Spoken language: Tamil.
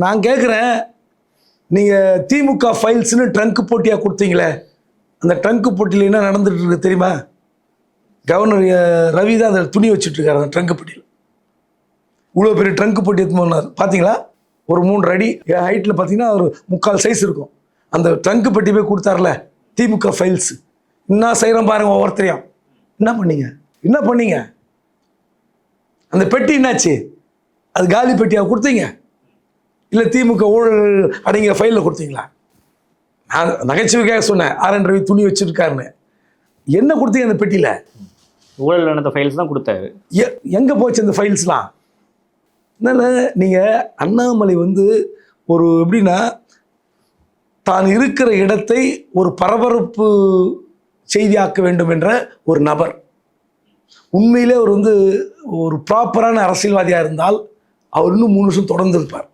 நான் கேட்குறேன், நீங்கள் திமுக ஃபைல்ஸ்னு ட்ரங்க் போட்டியாக கொடுத்தீங்களே, அந்த ட்ரங்க் போட்டியில் என்ன நடந்துட்டு இருக்கு தெரியுமா? கவர்னர் ரவி தான் அந்த துணி வச்சுட்ருக்காரு அந்த ட்ரங்க் போட்டியில். இவ்வளோ பெரிய ட்ரங்க் போட்டி எடுத்து போனார் பார்த்தீங்களா? ஒரு 3 அடி ஹைட்டில் பார்த்தீங்கன்னா ஒரு 3/4 சைஸ் இருக்கும். அந்த ட்ரங்க் பெட்டி போய் கொடுத்தார்ல திமுக ஃபைல்ஸ். என்ன செய்கிறோம் பாருங்க ஒவ்வொருத்தரையும். என்ன பண்ணீங்க? அந்த பெட்டி என்னாச்சு? அது காலி பெட்டியாக கொடுத்தீங்க இல்லை திமுக ஊழல் அடங்கிய ஃபைலில் கொடுத்தீங்களா? நான் நகைச்சுவைக்காக சொன்னேன், ஆர்.என். ரவி துணி வச்சுருக்காருன்னு. என்ன கொடுத்தீங்க அந்த பெட்டியில்? ஊழல் நடந்த ஃபைல்ஸ் தான் கொடுத்தாரு. எங்கே போச்சு அந்த ஃபைல்ஸ்லாம்? அதனால் நீங்கள் அண்ணாமலை ஒரு எப்படின்னா, தான் இருக்கிற இடத்தை ஒரு பரபரப்பு செய்தியாக்க வேண்டும் என்ற ஒரு நபர். உண்மையிலே அவர் ஒரு ப்ராப்பரான அரசியல்வாதியாக இருந்தால் அவர் இன்னும் 3 வருஷம் தொடர்ந்து இருப்பார்.